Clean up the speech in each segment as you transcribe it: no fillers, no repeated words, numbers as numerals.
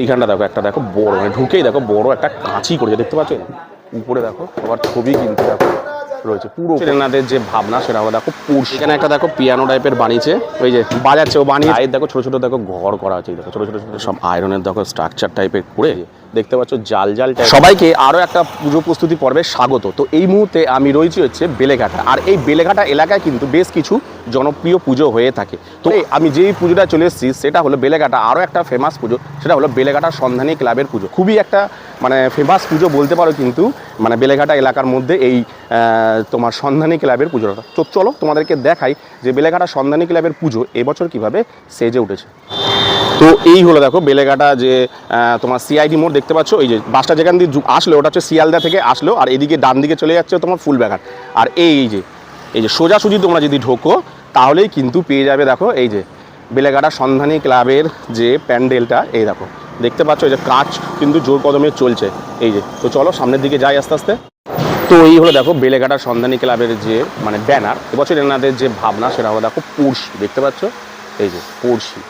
এইখানটা দেখো একটা দেখো বড় মানে ঢুকেই দেখো বড় একটা কাঁচি করেছে দেখতে পাচ্ছ উপরে দেখো সবার ছবি কিন্তু দেখো রয়েছে পুরো এনাদের যে ভাবনা সেটা হলো দেখো পুরুষ এখানে একটা দেখো পিয়ানো টাইপের বানিয়েছে ওই যে বাজাচ্ছে ও বানিয়ে দেখো ছোট ছোট দেখো ঘর করা আছে দেখো ছোট ছোট ছোট সব আয়রনের দেখো স্ট্রাকচার টাইপের করে দেখতে পাচ্ছ জাল জাল টাইপ। সবাইকে আরও একটা পুজো প্রস্তুতি পর্বে স্বাগত। তো এই মুহূর্তে আমি রয়েছি হচ্ছে বেলেঘাটা, আর এই বেলেঘাটা এলাকায় কিন্তু বেশ কিছু জনপ্রিয় পুজো হয়ে থাকে। তো আমি যেই পুজোটা চলে এসেছি সেটা হলো বেলেঘাটা আরও একটা ফেমাস পুজো, সেটা হলো বেলেঘাটা সন্ধানী ক্লাবের পুজো। খুবই একটা মানে ফেমাস পুজো বলতে পারো কিন্তু মানে বেলেঘাটা এলাকার মধ্যে এই তোমার সন্ধানী ক্লাবের পুজোটা। তো চলো তোমাদেরকে দেখাই যে বেলেঘাটা সন্ধানী ক্লাবের পুজো এবছর কিভাবে সেজে উঠেছে। তো এই হলো দেখো বেলেঘাটা যে তোমার সিআইডি মোড় দেখতে পাচ্ছ, এই যে বাসটা যেখান দিয়ে আসলো ওটা হচ্ছে শিয়ালদা থেকে আসলো, আর এদিকে ডান দিকে চলে যাচ্ছে তোমার ফুলবাগান। আর এই যে সোজাসুজি তোমরা যদি ঢোকো তাহলেই কিন্তু পেয়ে যাবে দেখো এই যে বেলেঘাটা সন্ধানী ক্লাবের যে প্যান্ডেলটা। এই দেখো দেখতে পাচ্ছ এই যে কাজ কিন্তু জোর কদমে চলছে এই যে। তো চলো সামনের দিকে যাই আস্তে আস্তে। তো এই হলো দেখো বেলেঘাটা সন্ধানী ক্লাবের যে মানে ব্যানার, এবছর এনাদের যে ভাবনা সেটা হলো দেখো পড়শি দেখতে পাচ্ছ এই যে পড়শি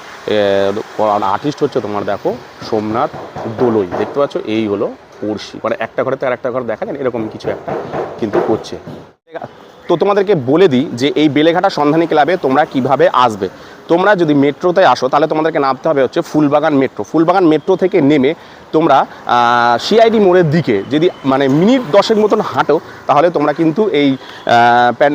আর্টিস্ট হচ্ছে তোমার দেখো সোমনাথ দোলই দেখতে পাচ্ছ। এই হলো পড়শি মানে একটা ঘরে তো আর একটা ঘর দেখা যায় এরকম কিছু একটা কিন্তু করছে। তো তোমাদেরকে বলে দিই যে এই বেলেঘাটা সন্ধানী ক্লাবে তোমরা কিভাবে আসবে। তোমরা যদি মেট্রোতে আসো তাহলে তোমাদেরকে নামতে হবে হচ্ছে ফুলবাগান মেট্রো। ফুলবাগান মেট্রো থেকে নেমে তোমরা সিআইডি মোড়ের দিকে যদি মানে মিনিট 10 মতন হাঁটো তাহলে তোমরা কিন্তু এই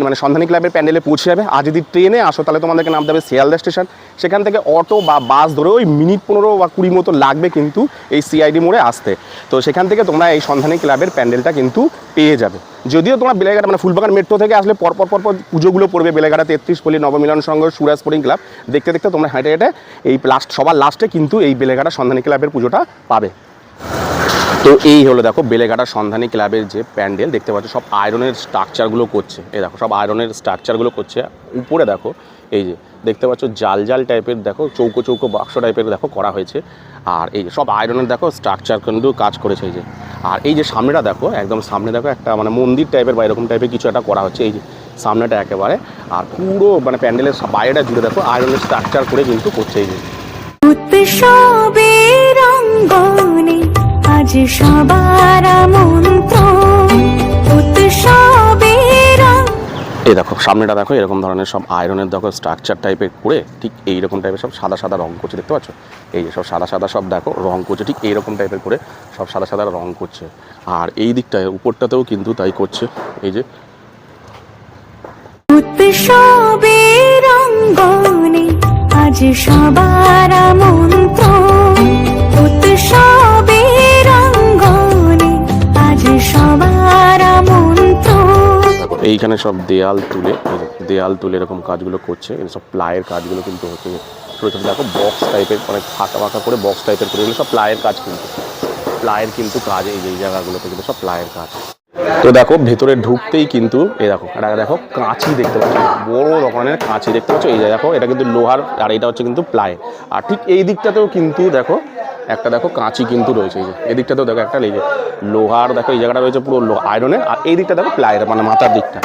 মানে সন্ধানী ক্লাবের প্যান্ডেলে পৌঁছে যাবে। আর যদি ট্রেনে আসো তাহলে তোমাদেরকে নামতে হবে শিয়ালদা স্টেশন, সেখান থেকে অটো বা বাস ধরে ওই মিনিট 15 বা 20 মতো লাগবে কিন্তু এই সিআইডি মোড়ে আসতে। তো সেখান থেকে তোমরা এই সন্ধানী ক্লাবের প্যান্ডেলটা কিন্তু পেয়ে যাবে। যদিও তোমরা বেলেঘাটা মানে ফুলবাগান মেট্রো থেকে আসলে পরপর পুজোগুলো পড়বে বেলেঘাটা 33 পল্লী নবমিলন সংঘ সুরাজ স্পোর্টিং ক্লাব দেখতে দেখতে তোমরা হেঁটে হেঁটে এই সবার লাস্টে কিন্তু এই বেলেঘাটা সন্ধানী ক্লাবের পুজোটা পাবে। তো এই হলো দেখো বেলেঘাটা সন্ধানী ক্লাবের যে প্যান্ডেল দেখতে পাচ্ছ সব আয়রনের স্ট্রাকচারগুলো করছে। এই দেখো সব আয়রনের স্ট্রাকচারগুলো করছে। উপরে দেখো এই যে দেখতে পাচ্ছ জাল জাল টাইপের দেখো চৌকো চৌকো বাক্স টাইপের দেখো করা হয়েছে। আর এই যে সব আয়রনের দেখো স্ট্রাকচার কিন্তু কাজ করেছে এই যে। আর এই যে সামনেটা দেখো একদম সামনে দেখো একটা মানে মন্দির টাইপের বা এরকম টাইপের কিছু একটা করা হচ্ছে এই যে সামনেটা একেবারে। আর পুরো মানে প্যান্ডেলের বাইরেটা জুড়ে দেখো আয়রনের স্ট্রাকচার করে কিন্তু করছে এই যে। আজ সবার এই দেখো সামনেটা দেখো এরকম ধরনের সব আয়রনের দেখো স্ট্রাকচার টাইপের করে ঠিক এইরকম টাইপের সব সাদা সাদা রং করছে দেখতে পাচ্ছ। এই যে সব সাদা সাদা সব দেখো রং করছে ঠিক এইরকম টাইপের করে সব সাদা সাদা রং করছে। আর এই দিকটায় উপরটাতেও কিন্তু তাই করছে এই যে। আজ সবার এইখানে সব দেয়াল তুলে এরকম কাজগুলো করছে। সব প্লাইয়ের কাজগুলো কিন্তু হচ্ছে ছোটো ছোটো দেখো বক্স টাইপের অনেক ফাঁকা ফাঁকা করে বক্স টাইপের করে এগুলো সব প্লাইয়ের কাজ কিন্তু প্লাইয়ের কিন্তু কাজ এই জায়গাগুলোতে কিন্তু সব প্লাইয়ের কাজ। তো দেখো ভেতরে ঢুকতেই কিন্তু এই দেখো এটা দেখো কাঁচি দেখতে পাচ্ছ বড় রকমের কাঁচি দেখতে পাচ্ছ। এই যে দেখো এটা কিন্তু লোহার আর এটা হচ্ছে কিন্তু প্লাই। আর ঠিক এই দিকটাতেও কিন্তু দেখো একটা দেখো কাঁচি কিন্তু রয়েছে এই যে এদিকটাতেও দেখো একটা এই যে লোহার দেখো এই জায়গাটা রয়েছে পুরো আয়রনের। আর এই দিকটা দেখো প্লাইয়ের মানে মাথার দিকটা।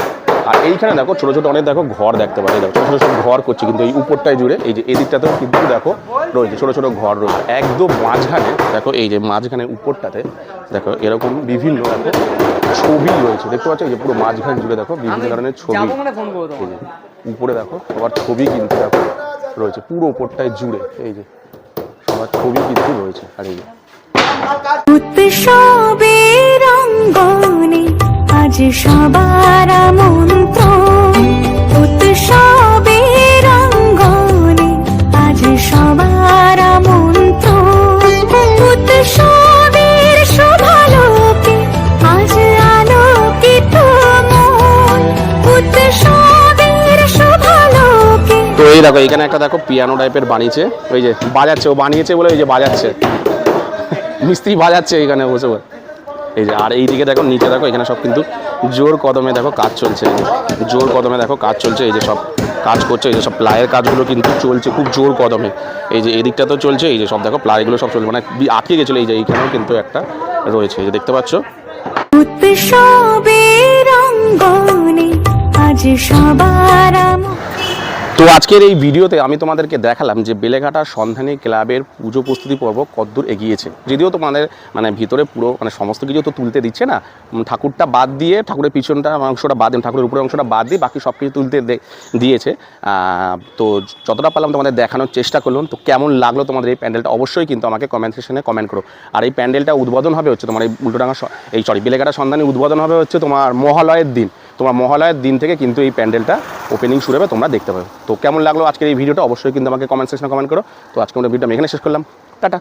আর এইখানে দেখো ছোটো ছোটো অনেক দেখো ঘর দেখতে পাচ্ছি দেখো ছোটো ছোটো সব ঘর করছে কিন্তু এই উপরটায় জুড়ে এই যে এদিকটাতেও কিন্তু দেখো রয়েছে ছোটো ছোটো ঘর রয়েছে। একদম মাঝখানে দেখো এই যে মাঝখানে উপরটাতে দেখো এরকম বিভিন্ন দেখো ছবি রয়েছে দেখতে পাচ্ছ এই যে পুরো মাঝখানে জুড়ে দেখো বিভিন্ন ধরনের ছবি উপরে দেখো সবার ছবি কিন্তু দেখো রয়েছে পুরো উপরটায় জুড়ে এই যে সবার ছবি কিন্তু রয়েছে। আর এই আজ সবার আজ সবার আজ আলোকিত তো এই দেখো এখানে একটা দেখো পিয়ানো টাইপের বানিয়েছে ওই যে বাজাচ্ছে ও বানিয়েছে বলে ওই যে বাজাচ্ছে মিস্ত্রি বাজাচ্ছে এখানে বসে বসে এই যে। আর এইদিকে দেখো নিচে দেখো এখানে সব কিন্তু জোর কদমে দেখো কাজ চলছে জোর কদমে দেখো কাজ চলছে এই যে সব কাজ করছে এই যে সব প্লাইয়ের কাজগুলো কিন্তু চলছে খুব জোর কদমে এই যে এদিকটা তো চলছে এই যে সব দেখো প্লাইগুলো সব চলছে মানে আটকে গেছিলো এই যে এইখানেও কিন্তু একটা রয়েছে এই যে দেখতে পাচ্ছ। আজ সবার তো আজকের এই ভিডিওতে আমি তোমাদেরকে দেখালাম যে বেলেঘাটা সন্ধানী ক্লাবের পুজো প্রস্তুতি পর্ব কতদূর এগিয়েছে। যদিও তোমাদের মানে ভিতরে পুরো মানে সমস্ত কিছু তো তুলতে দিচ্ছে না, ঠাকুরটা বাদ দিয়ে, ঠাকুরের পিছনটা অংশটা বাদ দিয়ে, ঠাকুরের উপরের অংশটা বাদ দিয়ে বাকি সব কিছু তুলতে দিয়েছে। তো যতটা পারলাম তোমাদের দেখানোর চেষ্টা করলাম। তো কেমন লাগলো তোমাদের এই প্যান্ডেলটা অবশ্যই কিন্তু আমাকে কমেন্ট সেকশনে কমেন্ট করো। আর এই প্যান্ডেলটা উদ্বোধন হবে হচ্ছে তোমার এই উল্টোডাঙ্গা বেলেঘাটা সন্ধানী উদ্বোধন হবে হচ্ছে তোমার মহালয়ের দিন। তোমার মহালয়ের দিন থেকে কিন্তু এই প্যান্ডেলটা ওপেনিং শুরু হবে, তোমরা দেখতে পাবে। তো কেমন লাগলো আজকের এই ভিডিওটা অবশ্যই কিন্তু আমাকে কমেন্ট সেকশনে কমেন্ট করো। তো আজকে আমরা ভিডিওটা এখানে শেষ করলাম। টাটা।